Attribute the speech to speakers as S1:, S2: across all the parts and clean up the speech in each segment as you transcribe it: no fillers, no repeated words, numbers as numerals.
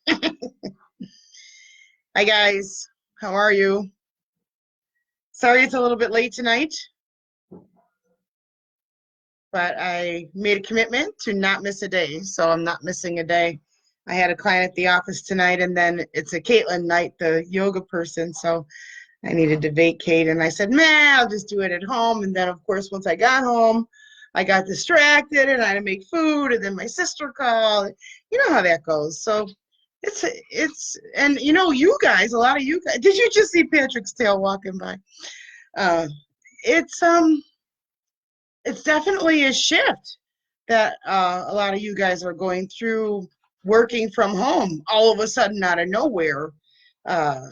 S1: Hi guys, how are you? Sorry it's a little bit late tonight, but I made a commitment to not miss a day, so I'm not missing a day. I had a client at the office tonight, and then it's a Caitlin night, the yoga person, so I needed to vacate, and I said, man, I'll just do it at home. And then, of course, once I got home, I got distracted, and I had to make food, and then my sister called. You know how that goes. So and you guys, a lot of you guys, did you just see Patrick's tail walking by? Uh, it's um it's definitely a shift that a lot of you guys are going through, working from home all of a sudden out of nowhere. Uh,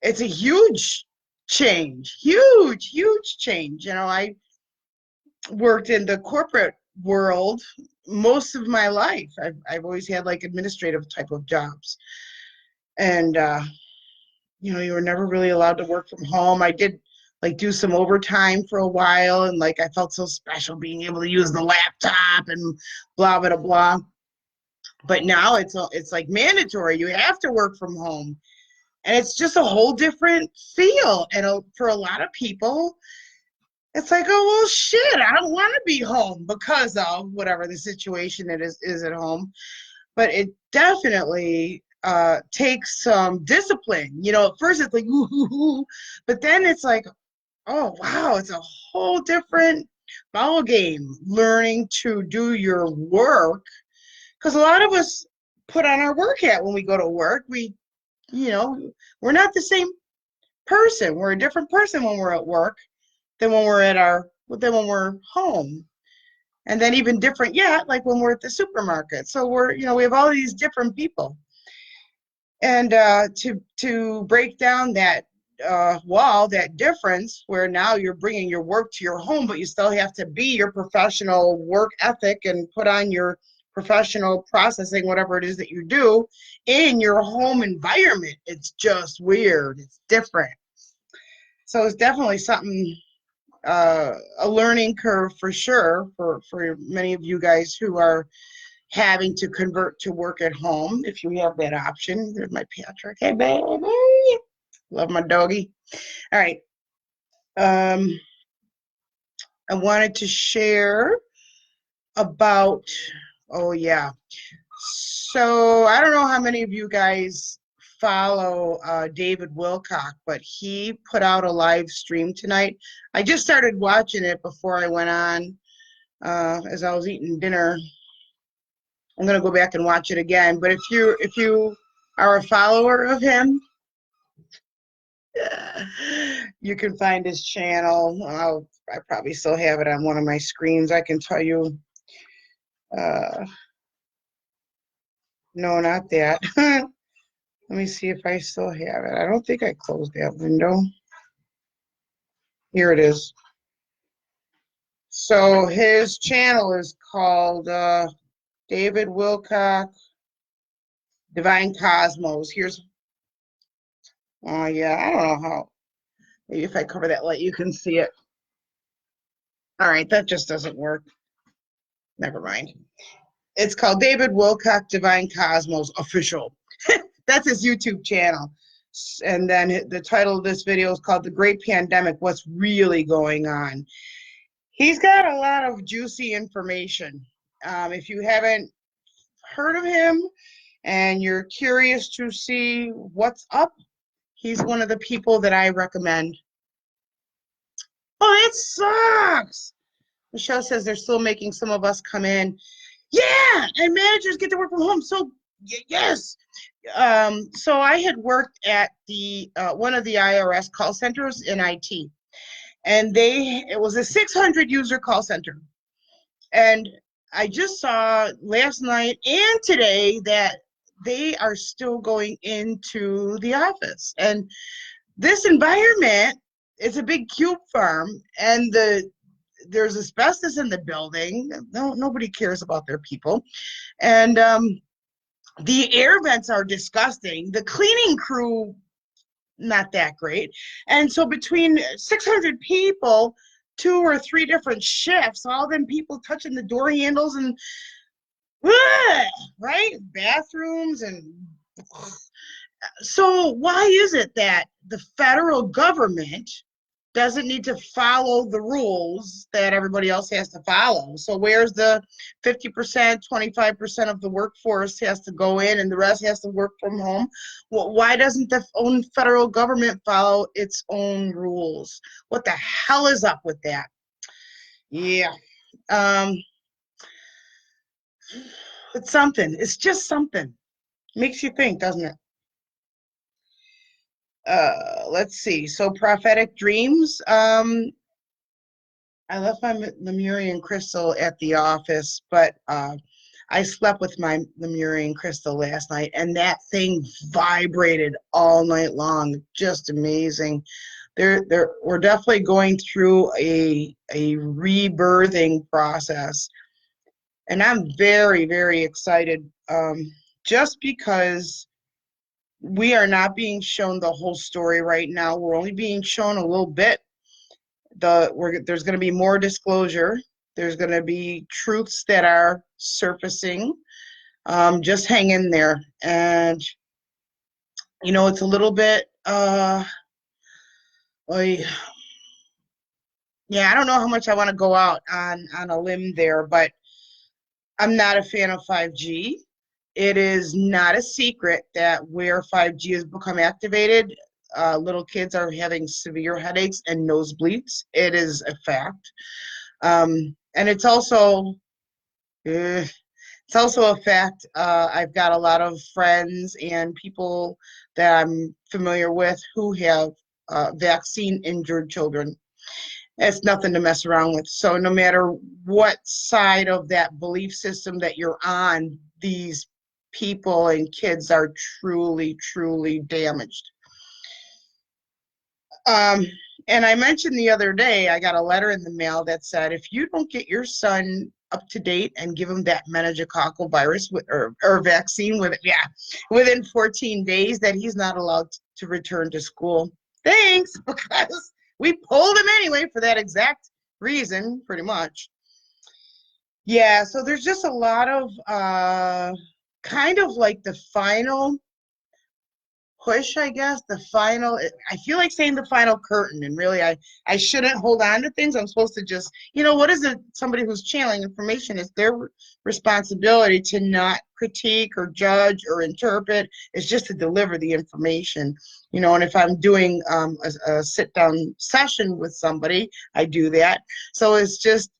S1: it's a huge change, huge change. I worked in the corporate world most of my life. I've always had like administrative type of jobs, and you were never really allowed to work from home. I did like do some overtime for a while, and like I felt so special being able to use the laptop and blah blah blah. But now it's like mandatory. You have to work from home, and it's just a whole different feel. And for a lot of people, it's like, oh well, shit, I don't want to be home because of whatever the situation it is at home. But it definitely takes some discipline. At first it's like, ooh, but then it's like, oh wow, it's a whole different ball game learning to do your work. Because a lot of us put on our work hat when we go to work. We're not the same person. We're a different person when we're at work than when we're home. And then even different yet, like when we're at the supermarket. So we have all these different people. And to break down that wall, that difference, where now you're bringing your work to your home, but you still have to be your professional work ethic and put on your professional processing, whatever it is that you do in your home environment. It's just weird. It's different. So it's definitely something, a learning curve for sure for many of you guys who are having to convert to work at home, if you have that option. There's my Patrick. Hey, baby. Love my doggy. All right. I wanted to share about, oh, yeah. So I don't know how many of you guys follow David Wilcock, but he put out a live stream tonight. I just started watching it before I went on as I was eating dinner. I'm going to go back and watch it again. But if you are a follower of him, you can find his channel. I probably still have it on one of my screens. I can tell you. No, not that. Let me see if I still have it. I don't think I closed that window. Here it is. So his channel is called David Wilcock Divine Cosmos. Oh yeah, I don't know how. Maybe if I cover that light, you can see it. All right, that just doesn't work. Never mind. It's called David Wilcock Divine Cosmos Official. That's his YouTube channel. And then the title of this video is called The Great Pandemic, What's Really Going On. He's got a lot of juicy information. If you haven't heard of him and you're curious to see what's up, he's one of the people that I recommend. Oh, it sucks. Michelle says they're still making some of us come in. Yeah, and managers get to work from home. So yes. So I had worked at the one of the IRS call centers in IT, and it was a 600 user call center. And I just saw last night and today that they are still going into the office. And this environment is a big cube farm, and there's asbestos in the building. Nobody cares about their people. And the air vents are disgusting. The cleaning crew, not that great. And so between 600 people, 2 or 3 different shifts, all them people touching the door handles, and right? Bathrooms and so why is it that the federal government doesn't need to follow the rules that everybody else has to follow? So where's the 50%, 25% of the workforce has to go in and the rest has to work from home? Well, why doesn't the own federal government follow its own rules? What the hell is up with that? Yeah. Um, it's something. It's just something. Makes you think, doesn't it? Let's see. So prophetic dreams. I left my Lemurian crystal at the office, but I slept with my Lemurian crystal last night, and that thing vibrated all night long. Just amazing. We're definitely going through a rebirthing process, and I'm very, very excited. Just because we are not being shown the whole story right now. We're only being shown a little bit. There's going to be more disclosure. There's going to be truths that are surfacing. Just hang in there. And, you know, it's a little bit, like, yeah, I don't know how much I want to go out on a limb there, but I'm not a fan of 5G. It is not a secret that where 5G has become activated, little kids are having severe headaches and nosebleeds. It is a fact. And it's also a fact. I've got a lot of friends and people that I'm familiar with who have vaccine injured children. It's nothing to mess around with. So no matter what side of that belief system that you're on, these people and kids are truly, truly damaged. And I mentioned the other day, I got a letter in the mail that said, if you don't get your son up to date and give him that meningococcal virus or vaccine within 14 days, that he's not allowed to return to school. Thanks, because we pulled him anyway for that exact reason, pretty much. Yeah, so there's just a lot of kind of like the final push, I guess, I feel like saying the final curtain, and really I shouldn't hold on to things. I'm supposed to just, what is it? Somebody who's channeling information, it's their responsibility to not critique or judge or interpret. It's just to deliver the information, and if I'm doing a sit-down session with somebody, I do that. So it's just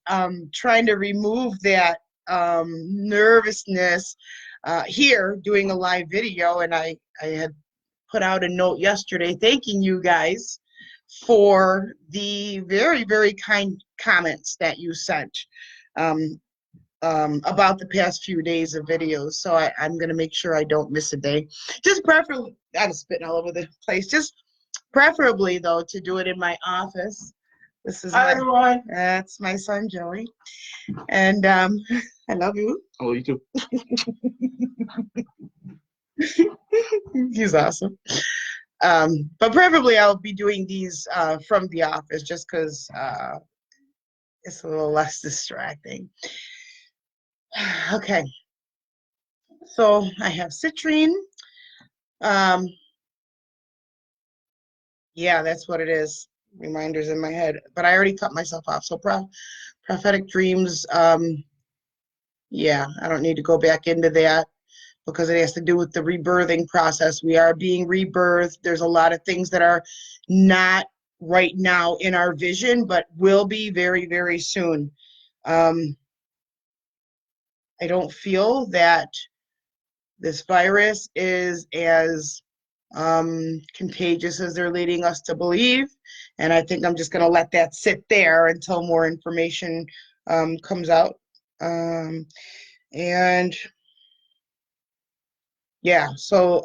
S1: trying to remove that nervousness here doing a live video, and I had put out a note yesterday thanking you guys for the very, very kind comments that you sent about the past few days of videos. So I'm going to make sure I don't miss a day. Just preferably, I'm spitting all over the place. Just preferably, though, to do it in my office. This is Hi, everyone. That's my son, Joey. And I love you. I love you too. He's awesome. But preferably I'll be doing these from the office just because it's a little less distracting. Okay. So I have citrine. Yeah, that's what it is. Reminders in my head. But I already cut myself off. So prophetic dreams, yeah, I don't need to go back into that, because it has to do with the rebirthing process. We are being rebirthed. There's a lot of things that are not right now in our vision, but will be very, very soon. I don't feel that this virus is as contagious as they're leading us to believe. And I think I'm just going to let that sit there until more information comes out. And yeah, so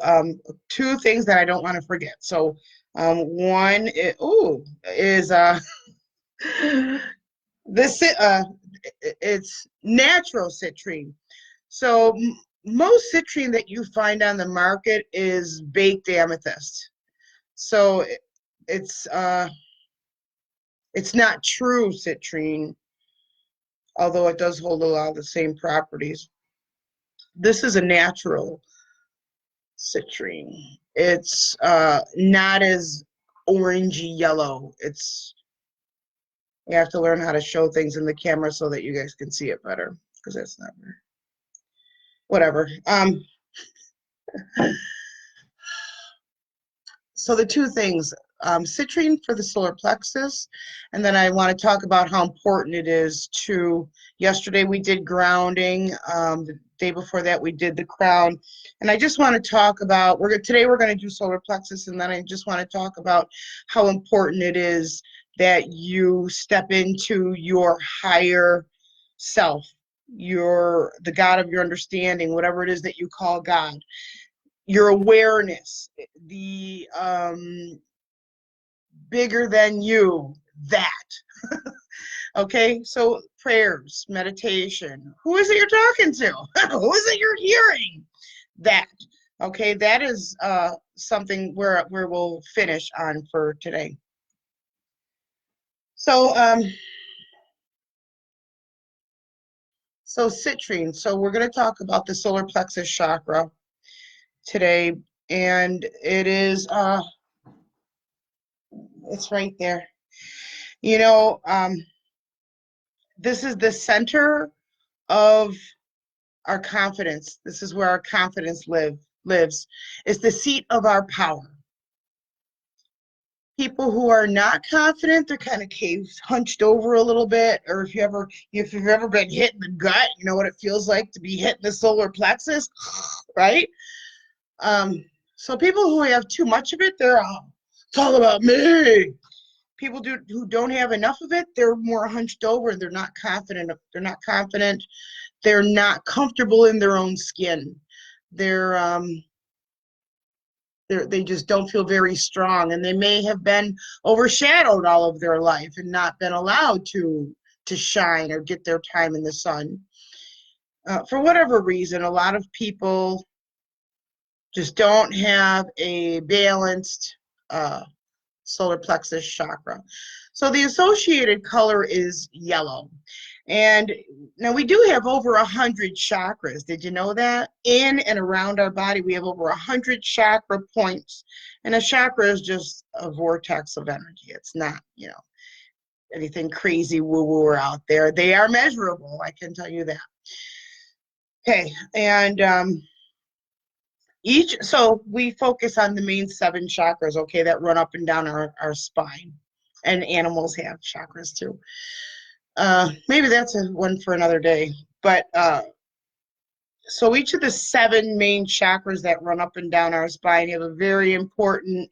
S1: two things that I don't want to forget. So one is this it's natural citrine. So most citrine that you find on the market is baked amethyst. So it's not true citrine, although it does hold a lot of the same properties. This is a natural citrine. It's not as orangey yellow. You have to learn how to show things in the camera so that you guys can see it better, because that's not whatever. So the two things, citrine for the solar plexus, and then I want to talk about how important it is to, yesterday we did grounding, the day before that we did the crown, and I just want to talk about, today we're going to do solar plexus, and then I just want to talk about how important it is that you step into your higher self, the God of your understanding, whatever it is that you call God. Your awareness, the bigger than you, that. Okay, so prayers, meditation. Who is it you're talking to? Who is it you're hearing? That. Okay, that is something where we'll finish on for today. So, citrine. So we're going to talk about the solar plexus chakra today, and it is it's right there. You know, this is the center of our confidence. This is where our confidence lives. It's the seat of our power. People who are not confident, they're kind of hunched over a little bit, or if you've ever been hit in the gut, you know what it feels like to be hit in the solar plexus, right? So people who have too much of it, it's all about me. People who don't have enough of it, they're more hunched over. They're not confident. They're not confident. They're not comfortable in their own skin. They just don't feel very strong, and they may have been overshadowed all of their life and not been allowed to shine or get their time in the sun. For whatever reason, a lot of people just don't have a balanced solar plexus chakra. So the associated color is yellow. And now we do have over 100 chakras. Did you know that? In and around our body, we have over 100 chakra points. And a chakra is just a vortex of energy. It's not, anything crazy woo-woo out there. They are measurable, I can tell you that. Okay, and so we focus on the main 7 chakras, okay, that run up and down our spine. And animals have chakras too. Maybe that's one for another day. But so each of the 7 main chakras that run up and down our spine have a very important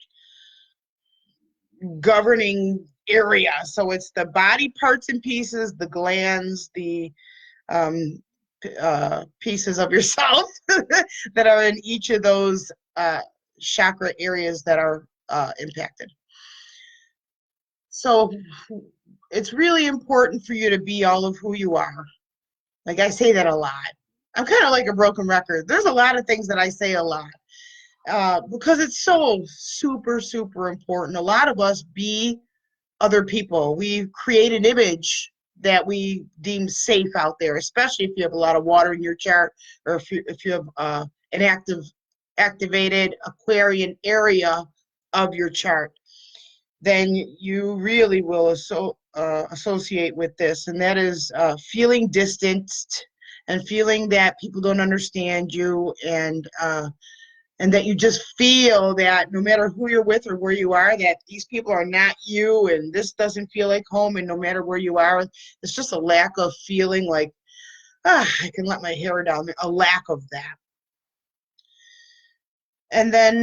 S1: governing area. So it's the body parts and pieces, the glands, the pieces of yourself that are in each of those chakra areas that are impacted. So it's really important for you to be all of who you are. Like, I say that a lot. I'm kind of like a broken record. There's a lot of things that I say a lot because it's so super, super important. A lot of us be other people. We create an image that we deem safe out there, especially if you have a lot of water in your chart, or if you have an activated Aquarian area of your chart, then you really will associate with this, and that is feeling distanced and feeling that people don't understand you, and that you just feel that no matter who you're with or where you are, that these people are not you, and this doesn't feel like home, and no matter where you are, it's just a lack of feeling like, I can let my hair down, a lack of that. And then,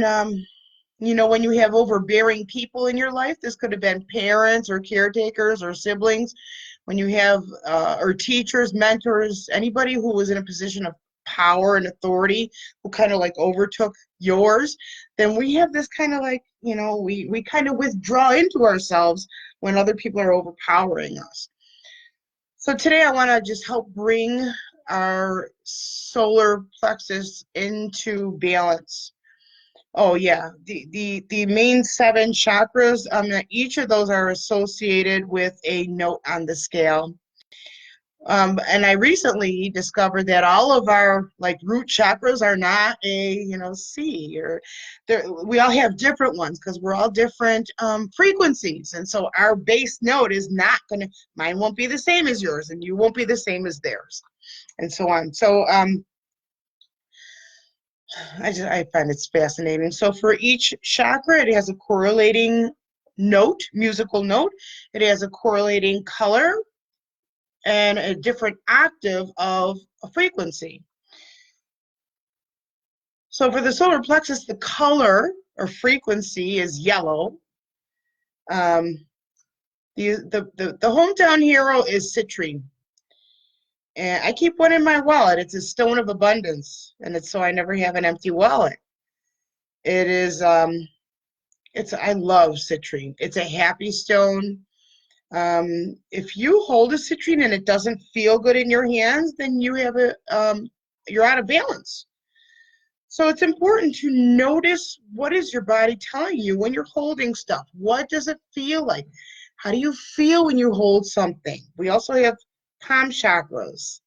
S1: when you have overbearing people in your life, this could have been parents or caretakers or siblings, when you have, or teachers, mentors, anybody who was in a position of power and authority who kind of like overtook yours, then we have this kind of like, we kind of withdraw into ourselves when other people are overpowering us. So today I want to just help bring our solar plexus into balance. Oh yeah, the main 7 chakras, each of those are associated with a note on the scale. And I recently discovered that all of our like root chakras are not a, C, or we all have different ones because we're all different frequencies. And so our base note is not going to, mine won't be the same as yours, and you won't be the same as theirs, and so on. So I find it's fascinating. So for each chakra, it has a correlating note, musical note. It has a correlating color and a different octave of a frequency. So for the solar plexus, the color or frequency is yellow. The hometown hero is citrine. And I keep one in my wallet. It's a stone of abundance, and it's so I never have an empty wallet. It is, I love citrine. It's a happy stone. If you hold a citrine and it doesn't feel good in your hands, then you're out of balance. So it's important to notice, what is your body telling you when you're holding stuff? What does it feel like? How do you feel when you hold something? We also have palm chakras,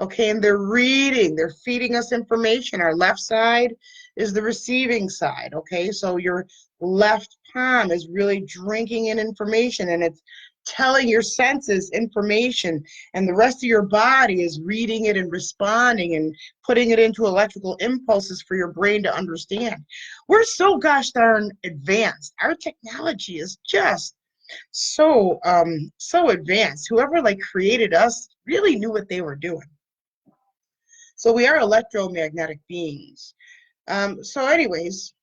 S1: okay, and they're feeding us information. Our left side is the receiving side, okay? So your left palm is really drinking in information, and it's telling your senses information, and the rest of your body is reading it and responding and putting it into electrical impulses for your brain to understand. We're so gosh darn advanced. Our technology is just so advanced. Whoever created us really knew what they were doing. So we are electromagnetic beings. So anyways,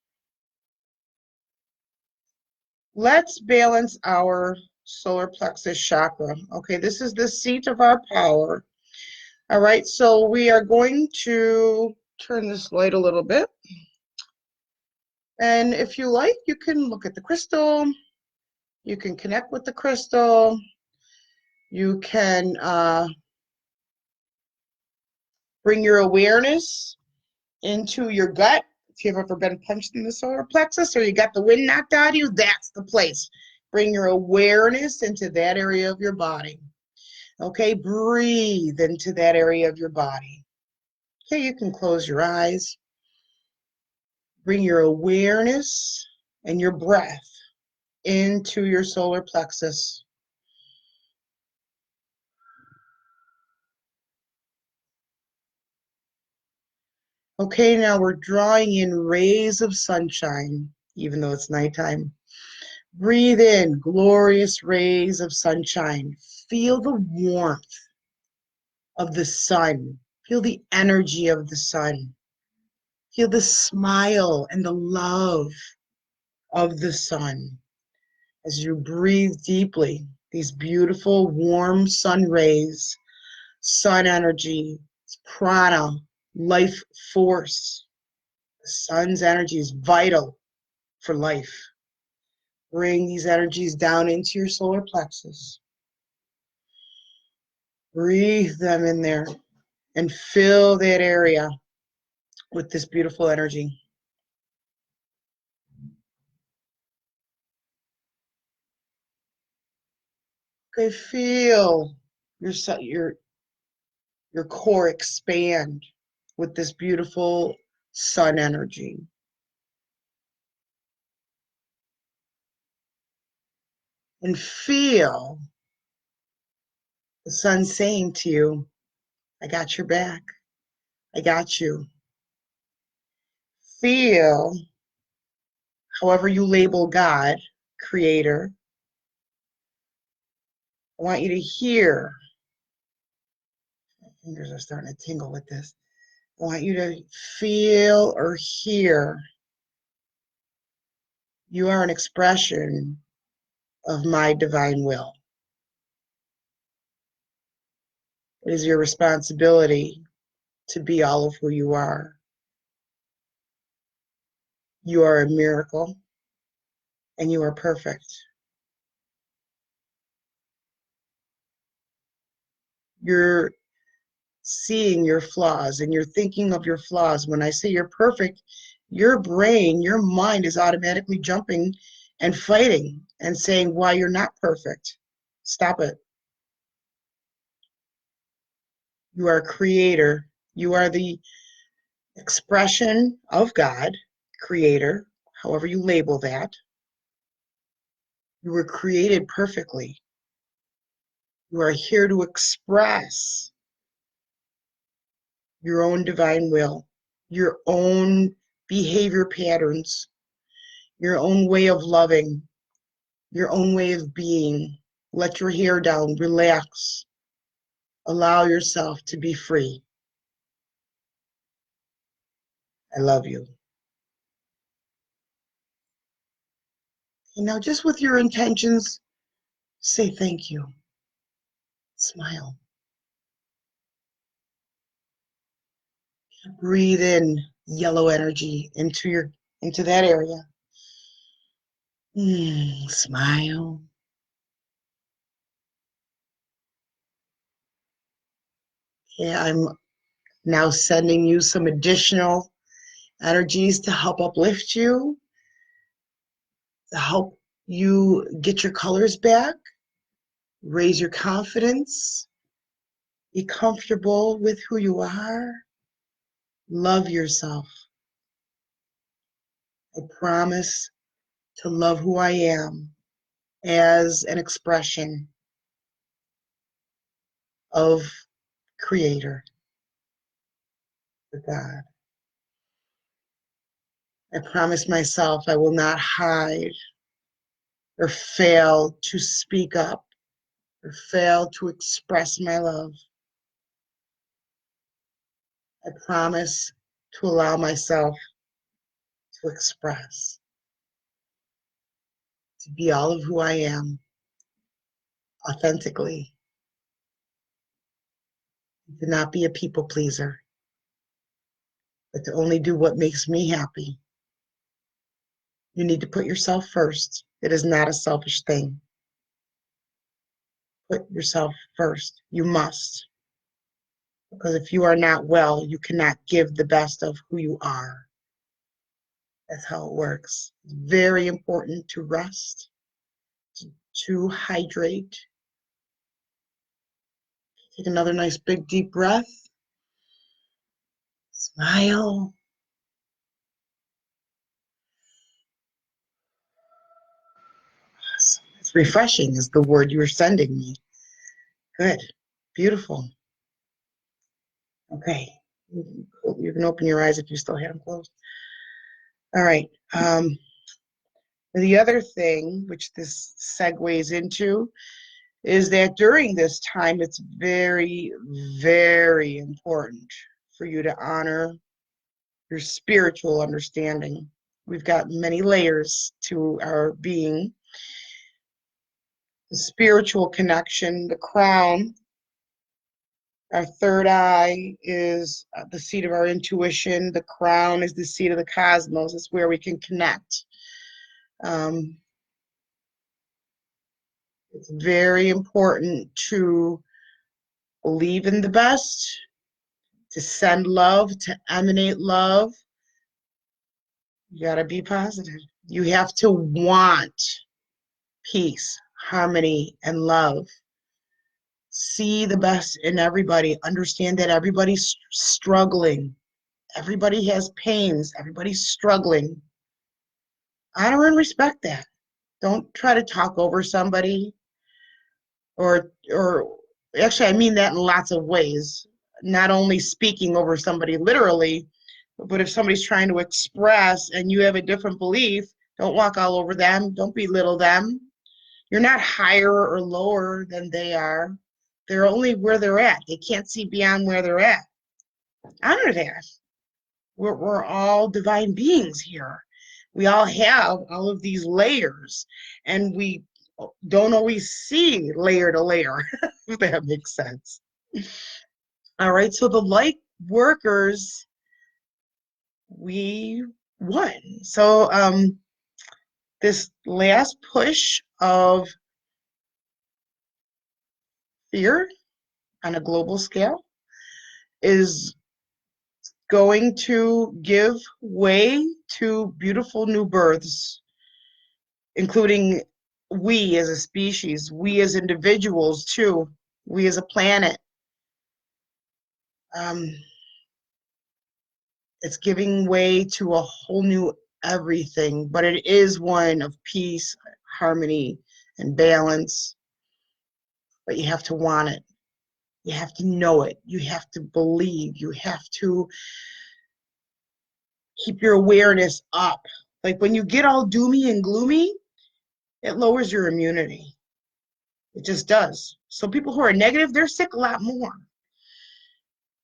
S1: let's balance our solar plexus chakra. Okay, this is the seat of our power. All right, so we are going to turn this light a little bit. And if you like, you can look at the crystal. You can connect with the crystal. You can bring your awareness into your gut. If you've ever been punched in the solar plexus or you got the wind knocked out of you, that's the place. Bring your awareness into that area of your body. Okay, breathe into that area of your body. Okay, you can close your eyes. Bring your awareness and your breath into your solar plexus. Okay, now we're drawing in rays of sunshine, even though it's nighttime. Breathe in glorious rays of sunshine. Feel the warmth of the sun. Feel the energy of the sun. Feel the smile and the love of the sun. As you breathe deeply, these beautiful warm sun rays, sun energy, prana, life force. The sun's energy is vital for life. Bring these energies down into your solar plexus. Breathe them in there and fill that area with this beautiful energy. Okay, feel your core expand with this beautiful sun energy. And feel the sun saying to you, I got your back. I got you. Feel, however you label God, creator. I want you to hear. My fingers are starting to tingle with this. I want you to feel or hear. You are an expression of my divine will. It is your responsibility to be all of who you are. You are a miracle, and you are perfect. You're seeing your flaws, and you're thinking of your flaws. When I say you're perfect, your brain, your mind is automatically jumping and fighting and saying why you're not perfect. Stop it. You are a creator. You are the expression of God, creator, however you label that. You were created perfectly. You are here to express your own divine will, your own behavior patterns, your own way of loving, your own way of being. Let your hair down, relax, allow yourself to be free. I love you. And now, just with your intentions, say thank you. Smile. Breathe in yellow energy into that area. Smile. Yeah, I'm now sending you some additional energies to help uplift you, to help you get your colors back, raise your confidence, be comfortable with who you are, love yourself. I promise to love who I am as an expression of Creator, the God. I promise myself I will not hide or fail to speak up or fail to express my love. I promise to allow myself to express, to be all of who I am authentically, to not be a people pleaser, but to only do what makes me happy. You need to put yourself first. It is not a selfish thing. Put yourself first. You must. Because if you are not well, you cannot give the best of who you are. That's how it works. It's very important to rest, to hydrate. Take another nice big deep breath. Smile. Awesome. It's refreshing is the word you were sending me. Good. Beautiful. Okay. You can open your eyes if you still have them closed. All right. The other thing, which this segues into, is that during this time, it's very, very important for you to honor your spiritual understanding. We've got many layers to our being. The spiritual connection, the crown, our third eye is the seat of our intuition. The crown is the seat of the cosmos. It's where we can connect. It's very important to believe in the best, to send love, to emanate love. You got to be positive. You have to want peace, harmony, and love. See the best in everybody. Understand that everybody's struggling. Everybody has pains. Everybody's struggling. Honor and respect that. Don't try to talk over somebody or actually I mean that in lots of ways. Not only speaking over somebody literally, but if somebody's trying to express and you have a different belief, don't walk all over them. Don't belittle them. You're not higher or lower than they are. They're only where they're at. They can't see beyond where they're at. Honor that. We're all divine beings here. We all have all of these layers, and we don't always see layer to layer, if that makes sense. All right, so the light workers, we won. So this last push of fear on a global scale is going to give way to beautiful new births, including we as a species, we as individuals too, we as a planet. Um, it's giving way to a whole new everything, but it is one of peace, harmony, and balance. But you have to want it. You have to know it. You have to believe. You have to keep your awareness up. Like when you get all doomy and gloomy, it lowers your immunity. It just does. So people who are negative, they're sick a lot more.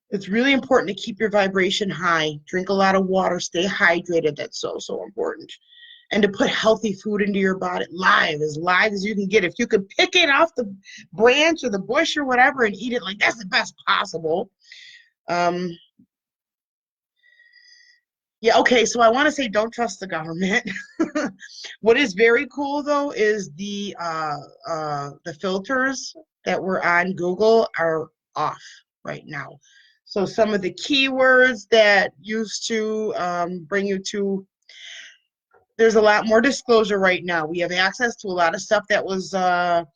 S1: It's really important to keep your vibration high. Drink a lot of water. Stay hydrated. That's so, so important. And to put healthy food into your body, live as you can get. If you can pick it off the branch or the bush or whatever and eat it, like that's the best possible. Yeah, okay, so I want to say don't trust the government. What is very cool though is the filters that were on Google are off right now. So some of the keywords that used to bring you to, there's a lot more disclosure right now. We have access to a lot of stuff that was that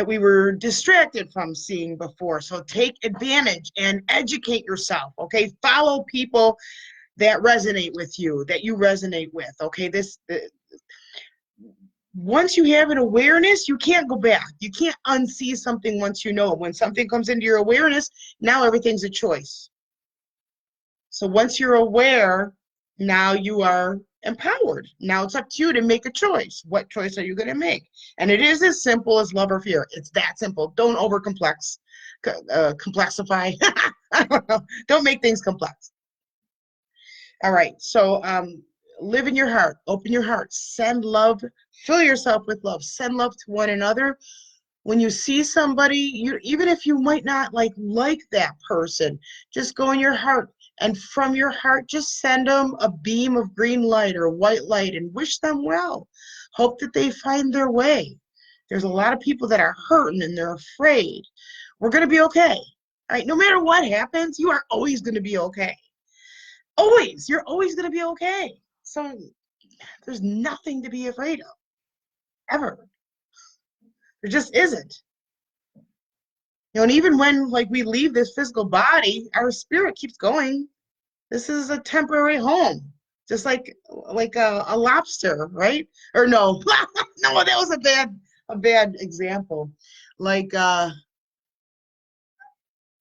S1: we were distracted from seeing before. So take advantage and educate yourself. Okay, follow people that resonate with you, that you resonate with. Okay, once you have an awareness, you can't go back. You can't unsee something once you know it. When something comes into your awareness, now everything's a choice. So once you're aware, now you are empowered. Now it's up to you to make a choice. What choice are you going to make? And it is as simple as love or fear. It's that simple. Don't complexify. I don't know. Don't make things complex. All right, so live in your heart, open your heart, send love, fill yourself with love, send love to one another. When you see somebody, even if you might not like that person, just go in your heart, and from your heart, just send them a beam of green light or white light and wish them well. Hope that they find their way. There's a lot of people that are hurting and they're afraid. We're going to be okay. All right, no matter what happens, you are always going to be okay. Always, you're always going to be okay. So there's nothing to be afraid of, ever. There just isn't. You know, and even when like we leave this physical body, our spirit keeps going. This is a temporary home, just like a lobster, right? Or no, no, that was a bad example. Like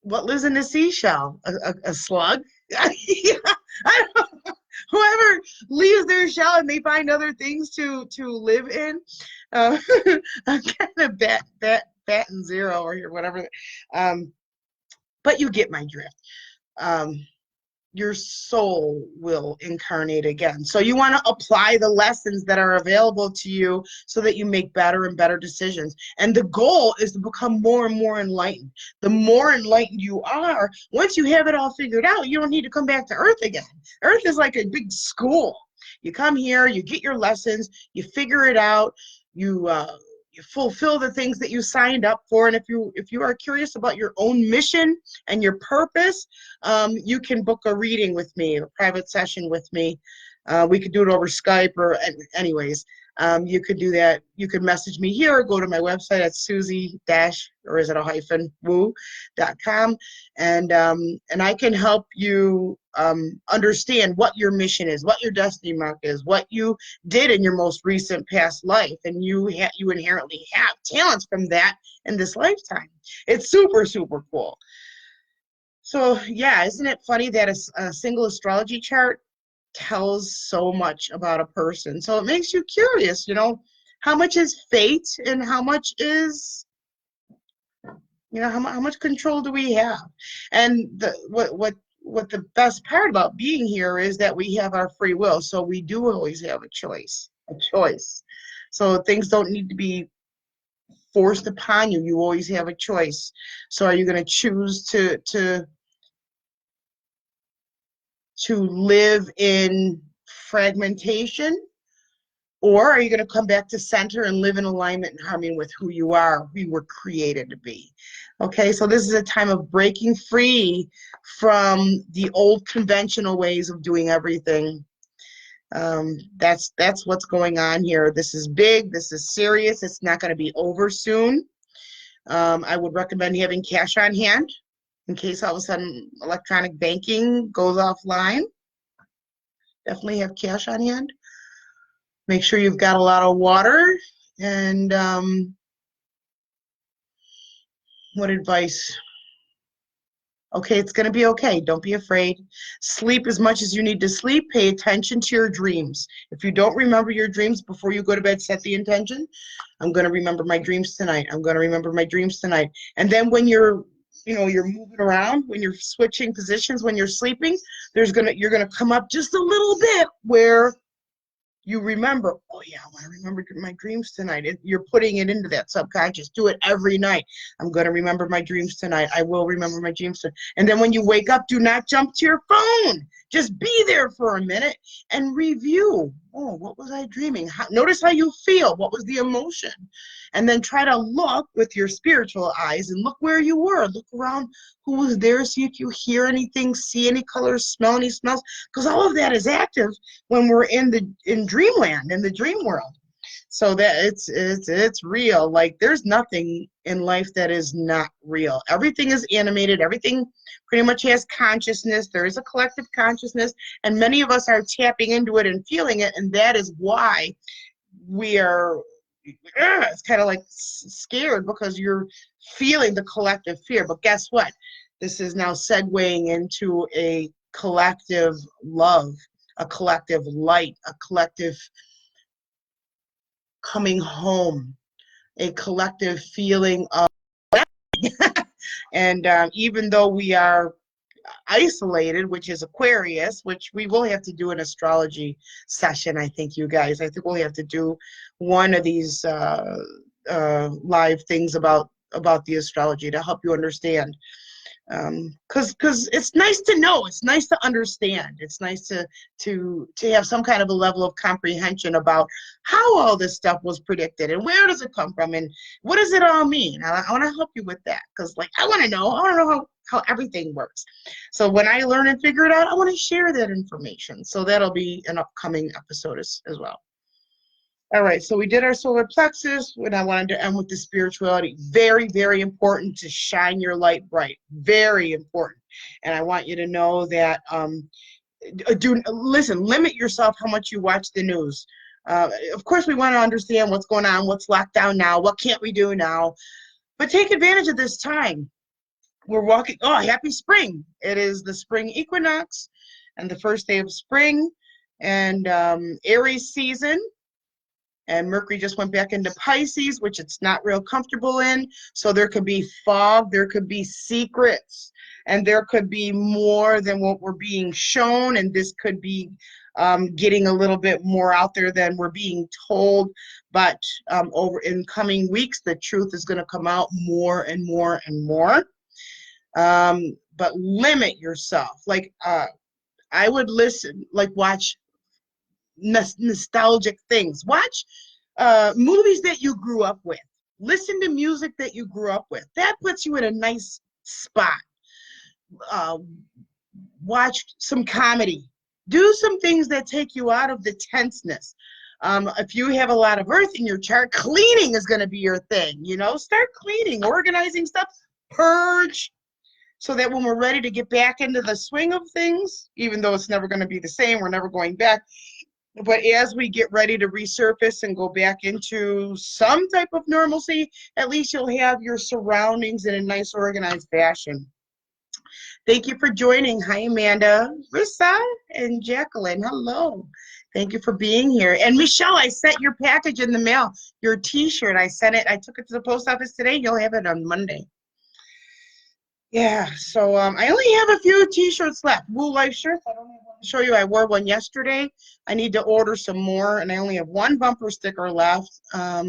S1: what lives in a seashell? A slug? Yeah, I don't know. Whoever leaves their shell and they find other things to live in, I'm kind of bat and zero or whatever. But you get my drift. Your soul will incarnate again. So you want to apply the lessons that are available to you so that you make better and better decisions. And the goal is to become more and more enlightened. The more enlightened you are, once you have it all figured out, you don't need to come back to Earth again. Earth is like a big school. You come here, you get your lessons, you figure it out, you fulfill the things that you signed up for. And if you are curious about your own mission and your purpose, you can book a reading with me, a private session with me. We could do it over Skype or anyways. You could do that. You could message me here or go to my website at suzy-woo.com, and I can help you understand what your mission is, what your destiny mark is, what you did in your most recent past life, and you inherently have talents from that in this lifetime. It's super, super cool. So yeah, isn't it funny that a single astrology chart tells so much about a person? So it makes you curious, you know, how much is fate and how much is, you know, how much control do we have? And what the best part about being here is that we have our free will. So we do always have a choice. So things don't need to be forced upon you. You always have a choice. So are you going to choose to live in fragmentation, or are you going to come back to center and live in alignment and harmony with who you are, who you were created to be? Okay, so this is a time of breaking free from the old conventional ways of doing everything. That's what's going on here. This is big. This is serious. It's not going to be over soon. I would recommend having cash on hand. in case all of a sudden electronic banking goes offline. Definitely have cash on hand. Make sure you've got a lot of water. And what advice? Okay, it's going to be okay. Don't be afraid. Sleep as much as you need to sleep. Pay attention to your dreams. If you don't remember your dreams before you go to bed, set the intention. I'm going to remember my dreams tonight. I'm going to remember my dreams tonight. And then when you're moving around, when you're switching positions, when you're sleeping, you're going to come up just a little bit where you remember, oh yeah, I want to remember my dreams tonight. You're putting it into that subconscious. Do it every night. I'm going to remember my dreams tonight. I will remember my dreams tonight. And then when you wake up, do not jump to your phone. Just be there for a minute and review. Oh, what was I dreaming? Notice how you feel. What was the emotion? And then try to look with your spiritual eyes and look where you were. Look around who was there. See if you hear anything, see any colors, smell any smells. Because all of that is active when we're in dreamland, in the dream world. So that it's real. Like there's nothing in life that is not real. Everything is animated. Everything pretty much has consciousness. There is a collective consciousness, and many of us are tapping into it and feeling it, and that is why we are. It's kind of like scared because you're feeling the collective fear. But guess what? This is now segueing into a collective love, a collective light, a collective coming home, a collective feeling of and even though we are isolated, which is Aquarius, which we will have to do an astrology session, I think, you guys. I think we'll have to do one of these live things about the astrology to help you understand. Because it's nice to know, it's nice to understand, it's nice to have some kind of a level of comprehension about how all this stuff was predicted and where does it come from and what does it all mean. I want to help you with that because, like, I want to know how everything works. So when I learn and figure it out, I want to share that information. So that'll be an upcoming episode as well. All right, so we did our solar plexus, and I wanted to end with the spirituality. Very, very important to shine your light bright. Very important. And I want you to know that, listen, limit yourself how much you watch the news. Of course, we want to understand what's going on, what's locked down now, what can't we do now. But take advantage of this time. We're walking, happy spring. It is the spring equinox and the first day of spring and Aries season. And Mercury just went back into Pisces, which it's not real comfortable in. So there could be fog, there could be secrets, and there could be more than what we're being shown. And this could be getting a little bit more out there than we're being told. But over in coming weeks, the truth is going to come out more and more and more. But limit yourself. Like I would watch nostalgic things. Watch movies that you grew up with. Listen to music that you grew up with. That puts you in a nice spot. Watch some comedy. Do some things that take you out of the tenseness. If you have a lot of earth in your chart, cleaning is going to be your thing. Start cleaning, organizing stuff, purge, so that when we're ready to get back into the swing of things, even though it's never going to be the same, we're never going back. But as we get ready to resurface and go back into some type of normalcy, at least you'll have your surroundings in a nice, organized fashion. Thank you for joining. Hi, Amanda, Rissa, and Jacqueline. Hello. Thank you for being here. And Michelle, I sent your package in the mail, your T-shirt. I took it to the post office today. You'll have it on Monday. Yeah, so I only have a few T-shirts left. Woo Life shirts. I don't have one to show you. I wore one yesterday. I need to order some more, and I only have one bumper sticker left. I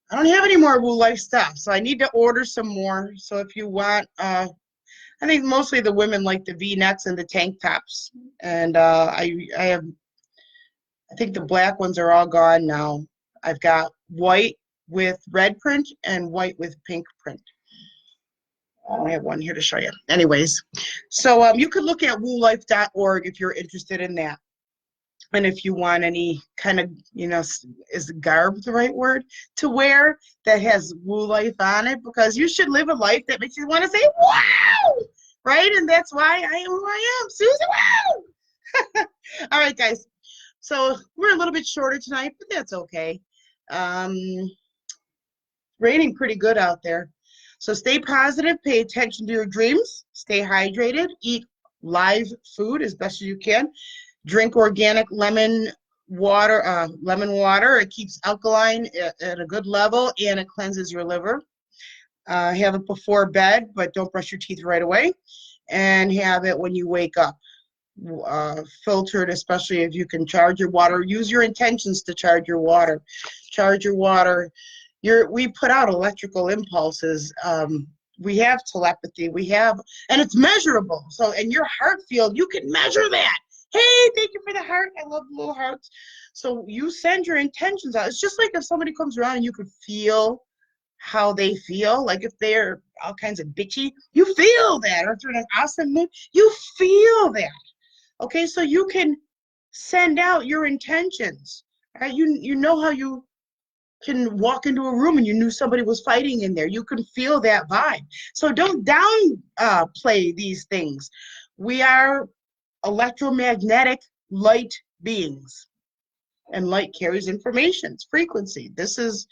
S1: don't have any more Woo Life stuff, so I need to order some more. So if you want, I think mostly the women like the V-necks and the tank tops, and I think the black ones are all gone now. I've got white with red print and white with pink print. I only have one here to show you. Anyways, so you could look at woolife.org if you're interested in that. And if you want any kind of, you know, is garb the right word to wear that has woo life on it? Because you should live a life that makes you want to say, wow, right? And that's why I am who I am, Suzy Woo. All right, guys. So we're a little bit shorter tonight, but that's okay. Um, Raining pretty good out there. So stay positive, pay attention to your dreams, stay hydrated, eat live food as best as you can. Drink organic lemon water. It keeps alkaline at a good level, and it cleanses your liver. Have it before bed, but don't brush your teeth right away. And have it when you wake up. Filtered, especially if you can charge your water. Use your intentions to charge your water. Charge your water. We put out electrical impulses. We have telepathy. And it's measurable. So in your heart field, you can measure that. Hey, thank you for the heart. I love the little hearts. So you send your intentions out. It's just like if somebody comes around and you could feel how they feel. Like if they're all kinds of bitchy, you feel that. Or if they're in an awesome mood, you feel that. Okay, so you can send out your intentions. Right? You know how you can walk into a room and you knew somebody was fighting in there. You can feel that vibe. So don't downplay these things. We are electromagnetic light beings, and light carries information. It's frequency. This is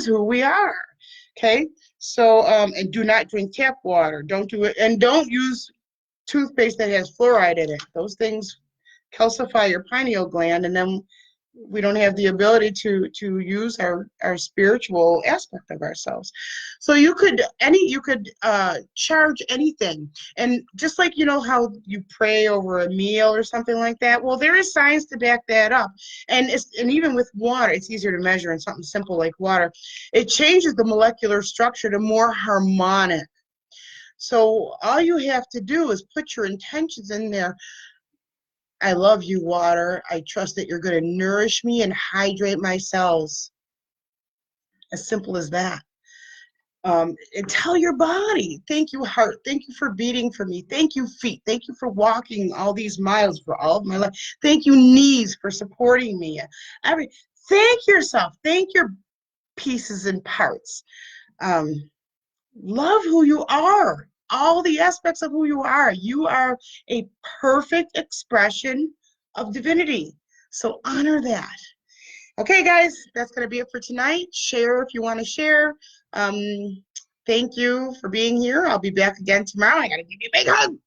S1: who we are. Okay, so and do not drink tap water. Don't do it, and don't use toothpaste that has fluoride in it. Those things calcify your pineal gland, and then we don't have the ability to use our spiritual aspect of ourselves. So you could charge anything. And just like, you know how you pray over a meal or something like that, well, there is science to back that up. And even with water, it's easier to measure in something simple like water. It changes the molecular structure to more harmonic. So all you have to do is put your intentions in there. I love you, water. I trust that you're going to nourish me and hydrate my cells. As simple as that. And tell your body, thank you, heart. Thank you for beating for me. Thank you, feet. Thank you for walking all these miles for all of my life. Thank you, knees, for supporting me. Thank yourself. Thank your pieces and parts. Love who you are. All the aspects of who you are. You are a perfect expression of divinity. So honor that. Okay, guys, that's going to be it for tonight. Share if you want to share. Thank you for being here. I'll be back again tomorrow. I got to give you a big hug.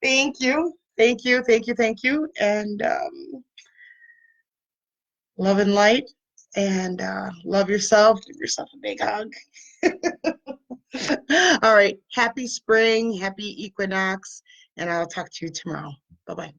S1: Thank you. Thank you. Thank you. Thank you. And love and light. And love yourself. Give yourself a big hug. All right. Happy spring. Happy equinox. And I'll talk to you tomorrow. Bye-bye.